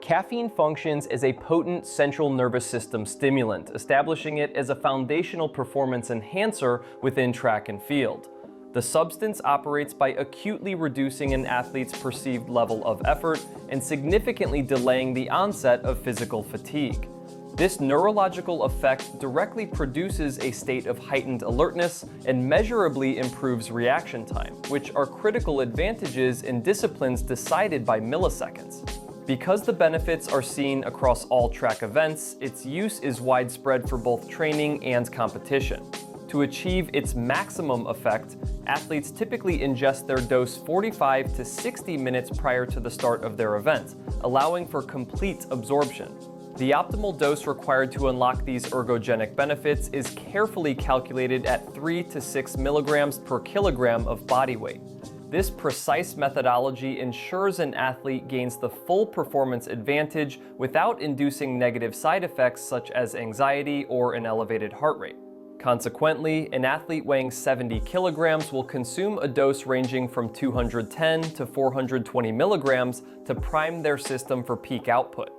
Caffeine functions as a potent central nervous system stimulant, establishing it as a foundational performance enhancer within track and field. The substance operates by acutely reducing an athlete's perceived level of effort and significantly delaying the onset of physical fatigue. This neurological effect directly produces a state of heightened alertness and measurably improves reaction time, which are critical advantages in disciplines decided by milliseconds. Because the benefits are seen across all track events, its use is widespread for both training and competition. To achieve its maximum effect, athletes typically ingest their dose 45 to 60 minutes prior to the start of their event, allowing for complete absorption. The optimal dose required to unlock these ergogenic benefits is carefully calculated at 3 to 6 milligrams per kilogram of body weight. This precise methodology ensures an athlete gains the full performance advantage without inducing negative side effects such as anxiety or an elevated heart rate. Consequently, an athlete weighing 70 kilograms will consume a dose ranging from 210 to 420 milligrams to prime their system for peak output.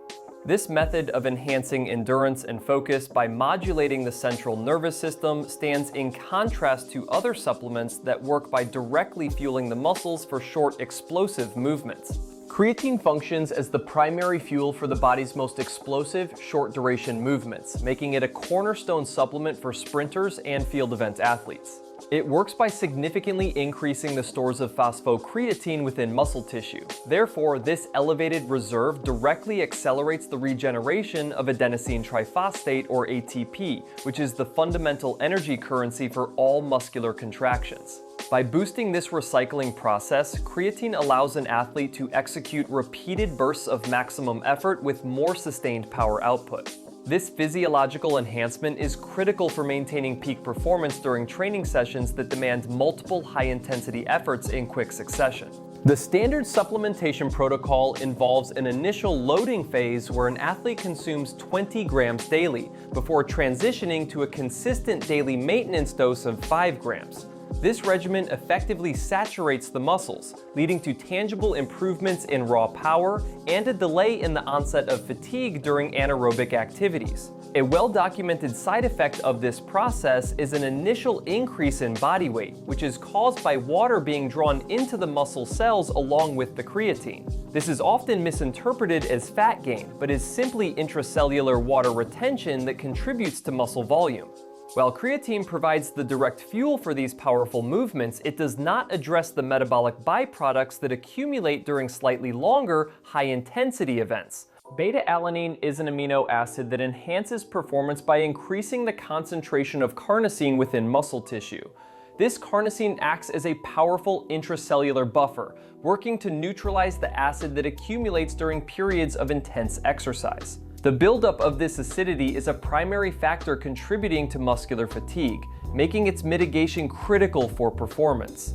This method of enhancing endurance and focus by modulating the central nervous system stands in contrast to other supplements that work by directly fueling the muscles for short, explosive movements. Creatine functions as the primary fuel for the body's most explosive, short-duration movements, making it a cornerstone supplement for sprinters and field event athletes. It works by significantly increasing the stores of phosphocreatine within muscle tissue. Therefore, this elevated reserve directly accelerates the regeneration of adenosine triphosphate, or ATP, which is the fundamental energy currency for all muscular contractions. By boosting this recycling process, creatine allows an athlete to execute repeated bursts of maximum effort with more sustained power output. This physiological enhancement is critical for maintaining peak performance during training sessions that demand multiple high-intensity efforts in quick succession. The standard supplementation protocol involves an initial loading phase where an athlete consumes 20 grams daily before transitioning to a consistent daily maintenance dose of 5 grams. This regimen effectively saturates the muscles, leading to tangible improvements in raw power and a delay in the onset of fatigue during anaerobic activities. A well-documented side effect of this process is an initial increase in body weight, which is caused by water being drawn into the muscle cells along with the creatine. This is often misinterpreted as fat gain, but is simply intracellular water retention that contributes to muscle volume. While creatine provides the direct fuel for these powerful movements, it does not address the metabolic byproducts that accumulate during slightly longer, high-intensity events. Beta-alanine is an amino acid that enhances performance by increasing the concentration of carnosine within muscle tissue. This carnosine acts as a powerful intracellular buffer, working to neutralize the acid that accumulates during periods of intense exercise. The buildup of this acidity is a primary factor contributing to muscular fatigue, making its mitigation critical for performance.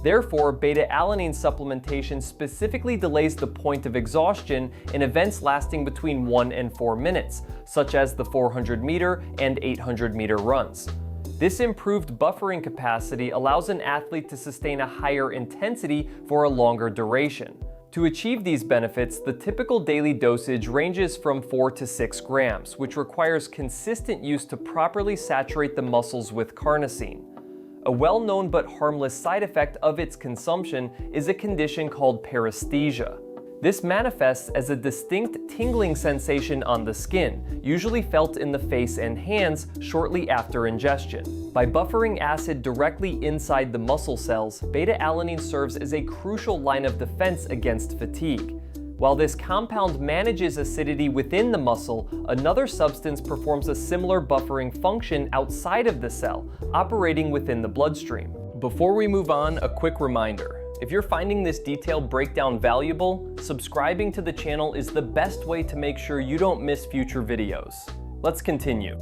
Therefore, beta-alanine supplementation specifically delays the point of exhaustion in events lasting between 1 and 4 minutes, such as the 400-meter and 800-meter runs. This improved buffering capacity allows an athlete to sustain a higher intensity for a longer duration. To achieve these benefits, the typical daily dosage ranges from 4 to 6 grams, which requires consistent use to properly saturate the muscles with carnosine. A well-known but harmless side effect of its consumption is a condition called paresthesia. This manifests as a distinct tingling sensation on the skin, usually felt in the face and hands shortly after ingestion. By buffering acid directly inside the muscle cells, beta-alanine serves as a crucial line of defense against fatigue. While this compound manages acidity within the muscle, another substance performs a similar buffering function outside of the cell, operating within the bloodstream. Before we move on, a quick reminder. If you're finding this detailed breakdown valuable, subscribing to the channel is the best way to make sure you don't miss future videos. Let's continue.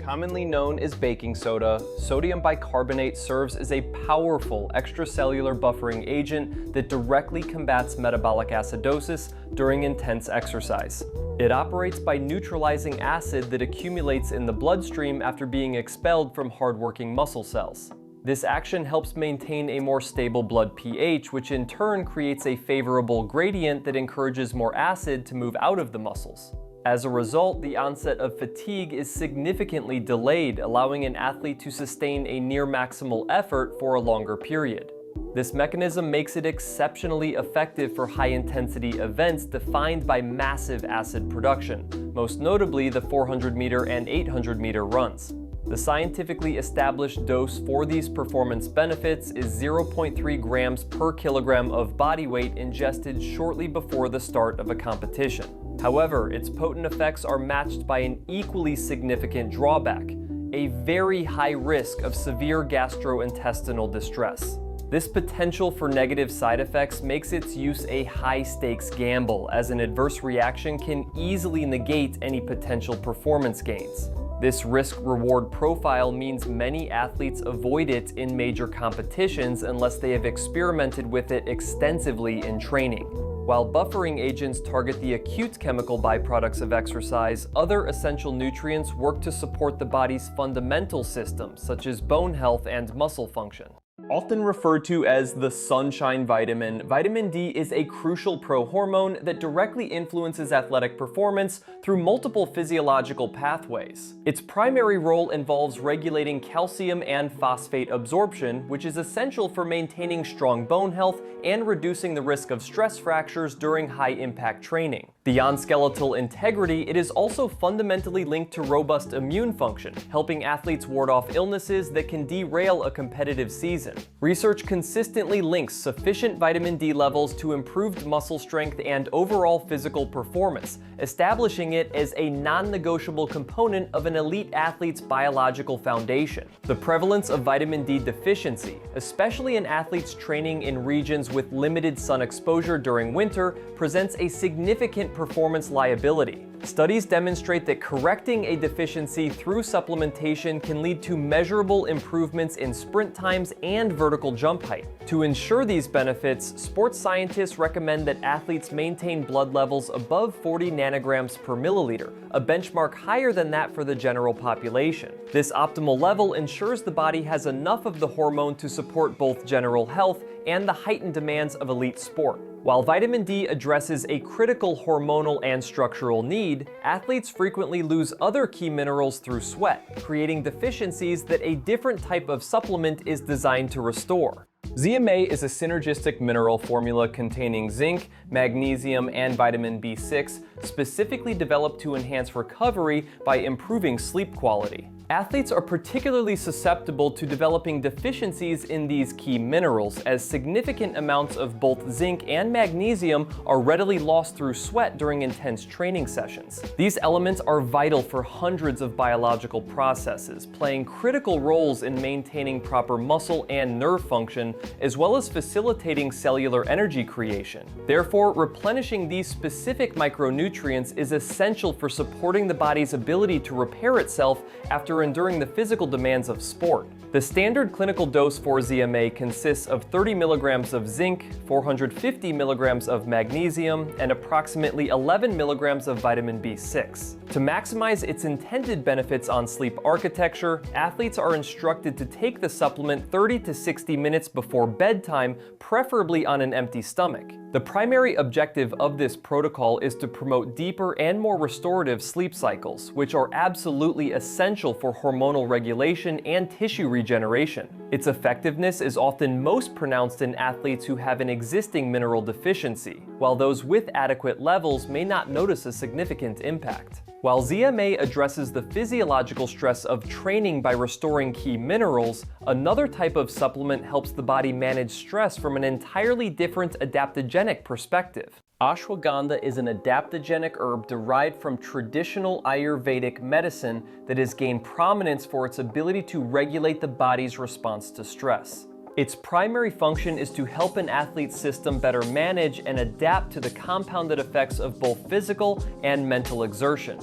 Commonly known as baking soda, sodium bicarbonate serves as a powerful extracellular buffering agent that directly combats metabolic acidosis during intense exercise. It operates by neutralizing acid that accumulates in the bloodstream after being expelled from hardworking muscle cells. This action helps maintain a more stable blood pH, which in turn creates a favorable gradient that encourages more acid to move out of the muscles. As a result, the onset of fatigue is significantly delayed, allowing an athlete to sustain a near maximal effort for a longer period. This mechanism makes it exceptionally effective for high-intensity events defined by massive acid production, most notably the 400-meter and 800-meter runs. The scientifically established dose for these performance benefits is 0.3 grams per kilogram of body weight ingested shortly before the start of a competition. However, its potent effects are matched by an equally significant drawback: a very high risk of severe gastrointestinal distress. This potential for negative side effects makes its use a high-stakes gamble, as an adverse reaction can easily negate any potential performance gains. This risk-reward profile means many athletes avoid it in major competitions unless they have experimented with it extensively in training. While buffering agents target the acute chemical byproducts of exercise, other essential nutrients work to support the body's fundamental systems, such as bone health and muscle function. Often referred to as the sunshine vitamin, vitamin D is a crucial prohormone that directly influences athletic performance through multiple physiological pathways. Its primary role involves regulating calcium and phosphate absorption, which is essential for maintaining strong bone health and reducing the risk of stress fractures during high-impact training. Beyond skeletal integrity, it is also fundamentally linked to robust immune function, helping athletes ward off illnesses that can derail a competitive season. Research consistently links sufficient vitamin D levels to improved muscle strength and overall physical performance, establishing it as a non-negotiable component of an elite athlete's biological foundation. The prevalence of vitamin D deficiency, especially in athletes training in regions with limited sun exposure during winter, presents a significant performance liability. Studies demonstrate that correcting a deficiency through supplementation can lead to measurable improvements in sprint times and vertical jump height. To ensure these benefits, sports scientists recommend that athletes maintain blood levels above 40 nanograms per milliliter, a benchmark higher than that for the general population. This optimal level ensures the body has enough of the hormone to support both general health and the heightened demands of elite sport. While vitamin D addresses a critical hormonal and structural need, athletes frequently lose other key minerals through sweat, creating deficiencies that a different type of supplement is designed to restore. ZMA is a synergistic mineral formula containing zinc, magnesium, and vitamin B6, specifically developed to enhance recovery by improving sleep quality. Athletes are particularly susceptible to developing deficiencies in these key minerals, as significant amounts of both zinc and magnesium are readily lost through sweat during intense training sessions. These elements are vital for hundreds of biological processes, playing critical roles in maintaining proper muscle and nerve function, as well as facilitating cellular energy creation. Therefore, replenishing these specific micronutrients is essential for supporting the body's ability to repair itself after enduring the physical demands of sport. The standard clinical dose for ZMA consists of 30 milligrams of zinc, 450 milligrams of magnesium, and approximately 11 milligrams of vitamin B6. To maximize its intended benefits on sleep architecture, athletes are instructed to take the supplement 30 to 60 minutes before bedtime, preferably on an empty stomach. The primary objective of this protocol is to promote deeper and more restorative sleep cycles, which are absolutely essential for hormonal regulation and tissue regeneration. Its effectiveness is often most pronounced in athletes who have an existing mineral deficiency, while those with adequate levels may not notice a significant impact. While ZMA addresses the physiological stress of training by restoring key minerals, another type of supplement helps the body manage stress from an entirely different adaptogenic perspective. Ashwagandha is an adaptogenic herb derived from traditional Ayurvedic medicine that has gained prominence for its ability to regulate the body's response to stress. Its primary function is to help an athlete's system better manage and adapt to the compounded effects of both physical and mental exertion.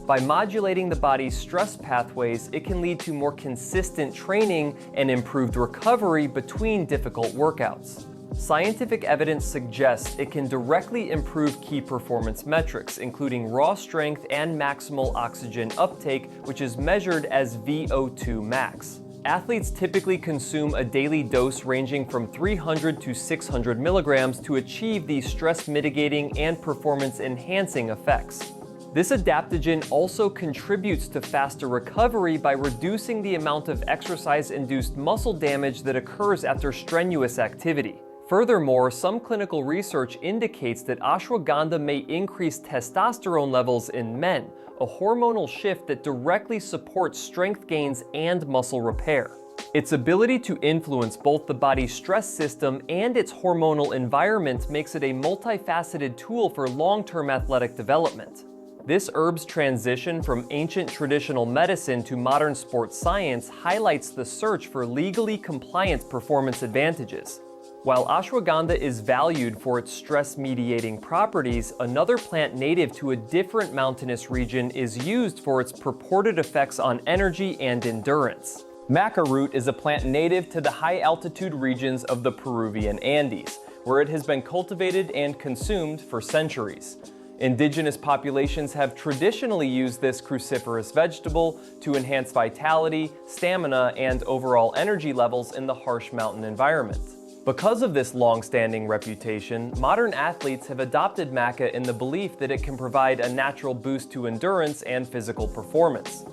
By modulating the body's stress pathways, it can lead to more consistent training and improved recovery between difficult workouts. Scientific evidence suggests it can directly improve key performance metrics, including raw strength and maximal oxygen uptake, which is measured as VO2 max. Athletes typically consume a daily dose ranging from 300 to 600 milligrams to achieve these stress mitigating and performance enhancing effects. This adaptogen also contributes to faster recovery by reducing the amount of exercise-induced muscle damage that occurs after strenuous activity. Furthermore, some clinical research indicates that ashwagandha may increase testosterone levels in men, a hormonal shift that directly supports strength gains and muscle repair. Its ability to influence both the body's stress system and its hormonal environment makes it a multifaceted tool for long-term athletic development. This herb's transition from ancient traditional medicine to modern sports science highlights the search for legally compliant performance advantages. While ashwagandha is valued for its stress-mediating properties, another plant native to a different mountainous region is used for its purported effects on energy and endurance. Maca root is a plant native to the high-altitude regions of the Peruvian Andes, where it has been cultivated and consumed for centuries. Indigenous populations have traditionally used this cruciferous vegetable to enhance vitality, stamina, and overall energy levels in the harsh mountain environment. Because of this long-standing reputation, modern athletes have adopted maca in the belief that it can provide a natural boost to endurance and physical performance.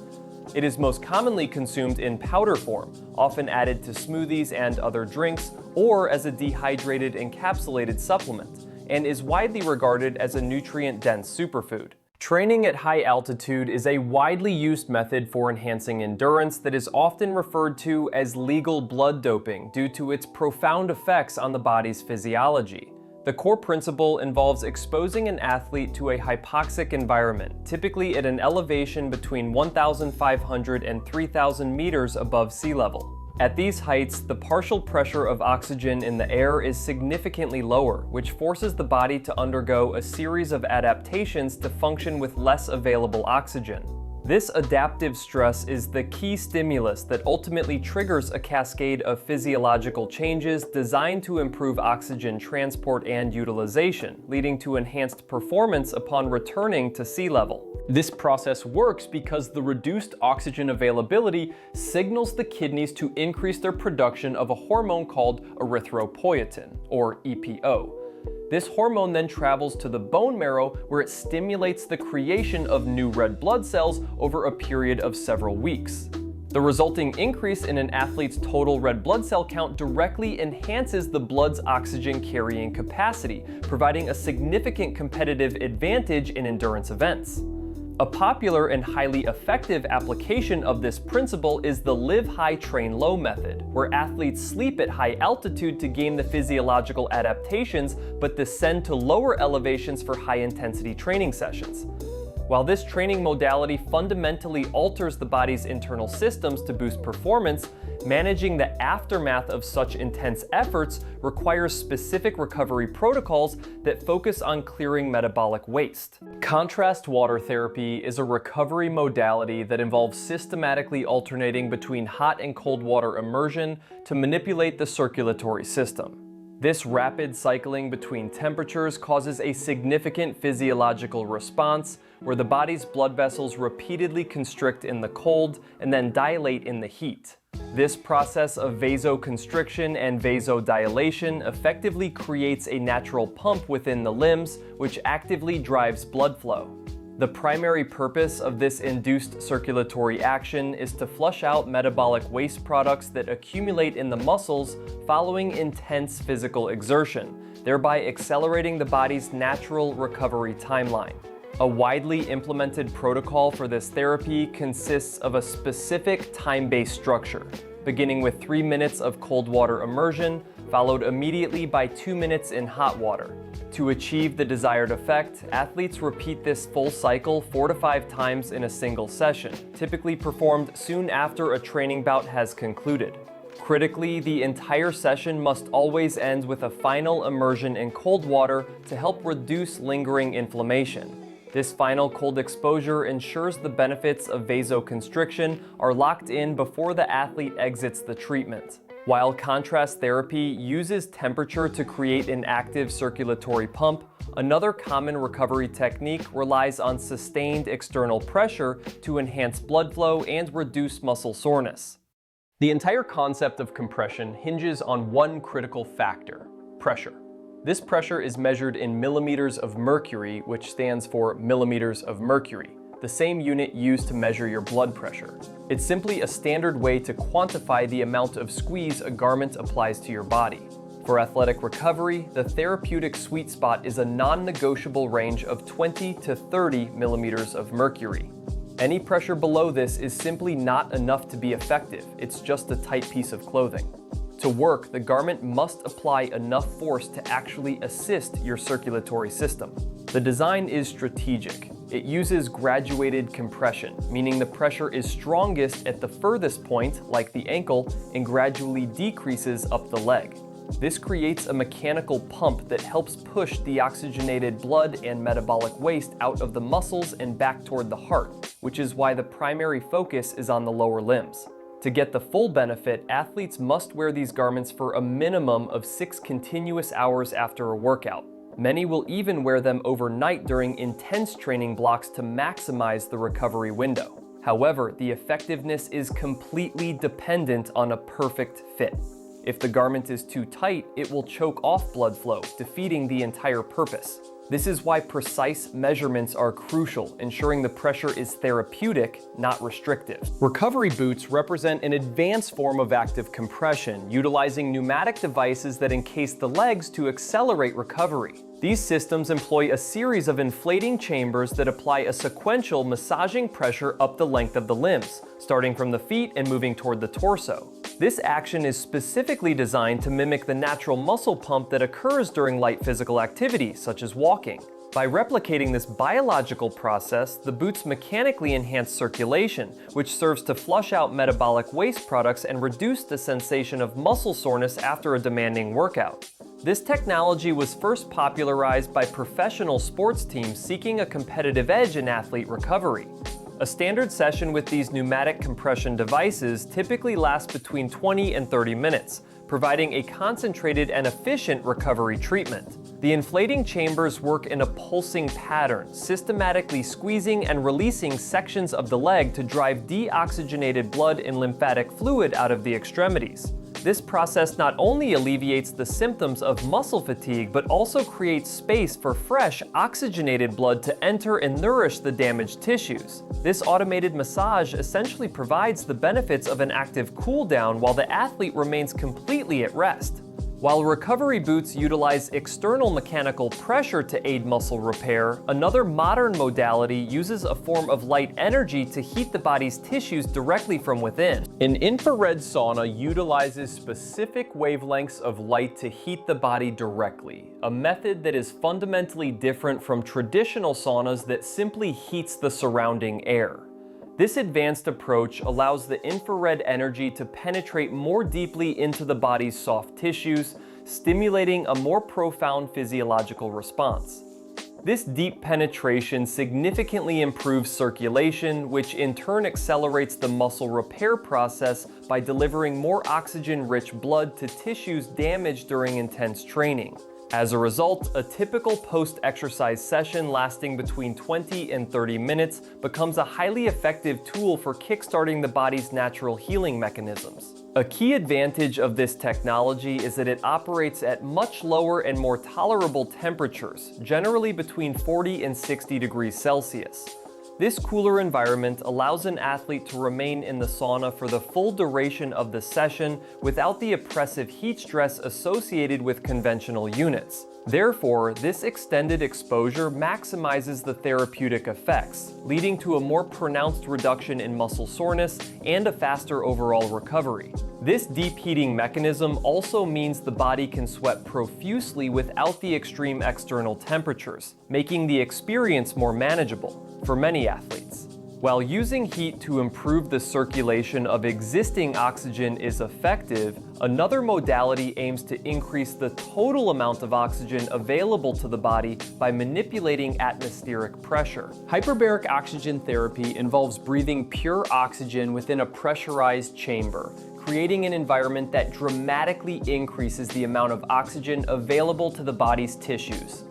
It is most commonly consumed in powder form, often added to smoothies and other drinks, or as a dehydrated encapsulated supplement, and is widely regarded as a nutrient-dense superfood. Training at high altitude is a widely used method for enhancing endurance that is often referred to as legal blood doping due to its profound effects on the body's physiology. The core principle involves exposing an athlete to a hypoxic environment, typically at an elevation between 1,500 and 3,000 meters above sea level. At these heights, the partial pressure of oxygen in the air is significantly lower, which forces the body to undergo a series of adaptations to function with less available oxygen. This adaptive stress is the key stimulus that ultimately triggers a cascade of physiological changes designed to improve oxygen transport and utilization, leading to enhanced performance upon returning to sea level. This process works because the reduced oxygen availability signals the kidneys to increase their production of a hormone called erythropoietin, or EPO. This hormone then travels to the bone marrow where it stimulates the creation of new red blood cells over a period of several weeks. The resulting increase in an athlete's total red blood cell count directly enhances the blood's oxygen carrying capacity, providing a significant competitive advantage in endurance events. A popular and highly effective application of this principle is the live high, train low method, where athletes sleep at high altitude to gain the physiological adaptations, but descend to lower elevations for high intensity training sessions. While this training modality fundamentally alters the body's internal systems to boost performance, managing the aftermath of such intense efforts requires specific recovery protocols that focus on clearing metabolic waste. Contrast water therapy is a recovery modality that involves systematically alternating between hot and cold water immersion to manipulate the circulatory system. This rapid cycling between temperatures causes a significant physiological response where the body's blood vessels repeatedly constrict in the cold and then dilate in the heat. This process of vasoconstriction and vasodilation effectively creates a natural pump within the limbs, which actively drives blood flow. The primary purpose of this induced circulatory action is to flush out metabolic waste products that accumulate in the muscles following intense physical exertion, thereby accelerating the body's natural recovery timeline. A widely implemented protocol for this therapy consists of a specific time-based structure, beginning with 3 minutes of cold water immersion, followed immediately by 2 minutes in hot water. To achieve the desired effect, athletes repeat this full cycle 4 to 5 times in a single session, typically performed soon after a training bout has concluded. Critically, the entire session must always end with a final immersion in cold water to help reduce lingering inflammation. This final cold exposure ensures the benefits of vasoconstriction are locked in before the athlete exits the treatment. While contrast therapy uses temperature to create an active circulatory pump, another common recovery technique relies on sustained external pressure to enhance blood flow and reduce muscle soreness. The entire concept of compression hinges on one critical factor: pressure. This pressure is measured in millimeters of mercury, which stands for millimeters of mercury, the same unit used to measure your blood pressure. It's simply a standard way to quantify the amount of squeeze a garment applies to your body. For athletic recovery, the therapeutic sweet spot is a non-negotiable range of 20 to 30 millimeters of mercury. Any pressure below this is simply not enough to be effective. It's just a tight piece of clothing. To work, the garment must apply enough force to actually assist your circulatory system. The design is strategic. It uses graduated compression, meaning the pressure is strongest at the furthest point, like the ankle, and gradually decreases up the leg. This creates a mechanical pump that helps push deoxygenated blood and metabolic waste out of the muscles and back toward the heart, which is why the primary focus is on the lower limbs. To get the full benefit, athletes must wear these garments for a minimum of 6 continuous hours after a workout. Many will even wear them overnight during intense training blocks to maximize the recovery window. However, the effectiveness is completely dependent on a perfect fit. If the garment is too tight, it will choke off blood flow, defeating the entire purpose. This is why precise measurements are crucial, ensuring the pressure is therapeutic, not restrictive. Recovery boots represent an advanced form of active compression, utilizing pneumatic devices that encase the legs to accelerate recovery. These systems employ a series of inflating chambers that apply a sequential massaging pressure up the length of the limbs, starting from the feet and moving toward the torso. This action is specifically designed to mimic the natural muscle pump that occurs during light physical activity, such as walking. By replicating this biological process, the boots mechanically enhance circulation, which serves to flush out metabolic waste products and reduce the sensation of muscle soreness after a demanding workout. This technology was first popularized by professional sports teams seeking a competitive edge in athlete recovery. A standard session with these pneumatic compression devices typically lasts between 20 and 30 minutes, providing a concentrated and efficient recovery treatment. The inflating chambers work in a pulsing pattern, systematically squeezing and releasing sections of the leg to drive deoxygenated blood and lymphatic fluid out of the extremities. This process not only alleviates the symptoms of muscle fatigue, but also creates space for fresh, oxygenated blood to enter and nourish the damaged tissues. This automated massage essentially provides the benefits of an active cool down while the athlete remains completely at rest. While recovery boots utilize external mechanical pressure to aid muscle repair, another modern modality uses a form of light energy to heat the body's tissues directly from within. An infrared sauna utilizes specific wavelengths of light to heat the body directly, a method that is fundamentally different from traditional saunas that simply heats the surrounding air. This advanced approach allows the infrared energy to penetrate more deeply into the body's soft tissues, stimulating a more profound physiological response. This deep penetration significantly improves circulation, which in turn accelerates the muscle repair process by delivering more oxygen-rich blood to tissues damaged during intense training. As a result, a typical post-exercise session lasting between 20 and 30 minutes becomes a highly effective tool for kickstarting the body's natural healing mechanisms. A key advantage of this technology is that it operates at much lower and more tolerable temperatures, generally between 40 and 60 degrees Celsius. This cooler environment allows an athlete to remain in the sauna for the full duration of the session without the oppressive heat stress associated with conventional units. Therefore, this extended exposure maximizes the therapeutic effects, leading to a more pronounced reduction in muscle soreness and a faster overall recovery. This deep heating mechanism also means the body can sweat profusely without the extreme external temperatures, making the experience more manageable for many athletes. While using heat to improve the circulation of existing oxygen is effective, another modality aims to increase the total amount of oxygen available to the body by manipulating atmospheric pressure. Hyperbaric oxygen therapy involves breathing pure oxygen within a pressurized chamber, creating an environment that dramatically increases the amount of oxygen available to the body's tissues.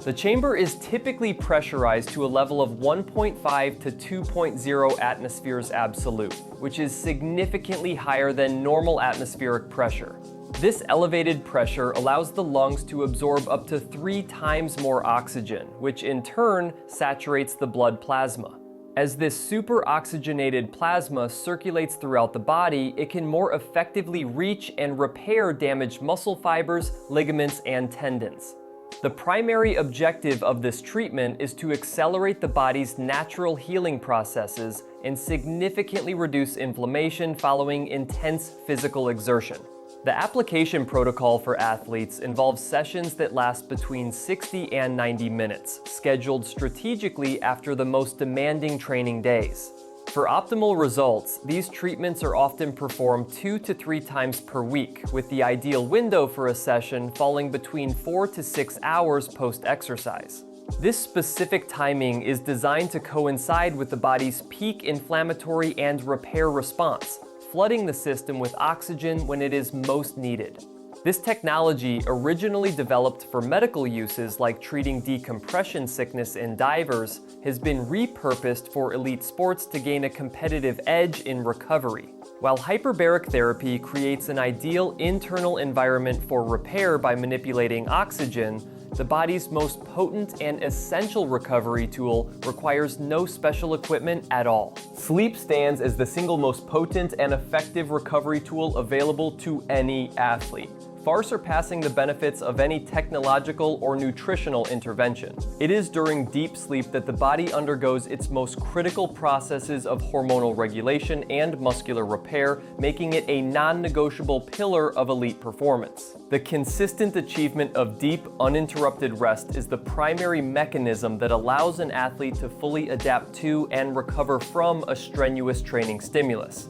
The chamber is typically pressurized to a level of 1.5 to 2.0 atmospheres absolute, which is significantly higher than normal atmospheric pressure. This elevated pressure allows the lungs to absorb up to 3 times more oxygen, which in turn saturates the blood plasma. As this superoxygenated plasma circulates throughout the body, it can more effectively reach and repair damaged muscle fibers, ligaments, and tendons. The primary objective of this treatment is to accelerate the body's natural healing processes and significantly reduce inflammation following intense physical exertion. The application protocol for athletes involves sessions that last between 60 and 90 minutes, scheduled strategically after the most demanding training days. For optimal results, these treatments are often performed 2 to 3 times per week, with the ideal window for a session falling between 4 to 6 hours post-exercise. This specific timing is designed to coincide with the body's peak inflammatory and repair response, flooding the system with oxygen when it is most needed. This technology, originally developed for medical uses like treating decompression sickness in divers, has been repurposed for elite sports to gain a competitive edge in recovery. While hyperbaric therapy creates an ideal internal environment for repair by manipulating oxygen, the body's most potent and essential recovery tool requires no special equipment at all. Sleep stands as the single most potent and effective recovery tool available to any athlete, far surpassing the benefits of any technological or nutritional intervention. It is during deep sleep that the body undergoes its most critical processes of hormonal regulation and muscular repair, making it a non-negotiable pillar of elite performance. The consistent achievement of deep, uninterrupted rest is the primary mechanism that allows an athlete to fully adapt to and recover from a strenuous training stimulus.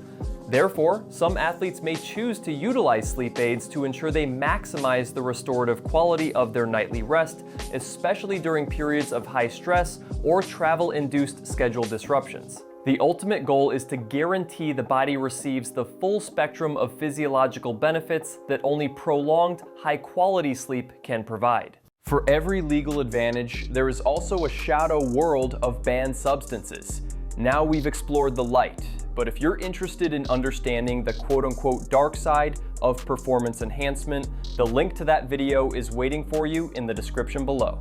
Therefore, some athletes may choose to utilize sleep aids to ensure they maximize the restorative quality of their nightly rest, especially during periods of high stress or travel-induced schedule disruptions. The ultimate goal is to guarantee the body receives the full spectrum of physiological benefits that only prolonged, high-quality sleep can provide. For every legal advantage, there is also a shadow world of banned substances. Now we've explored the light, but if you're interested in understanding the quote-unquote dark side of performance enhancement, the link to that video is waiting for you in the description below.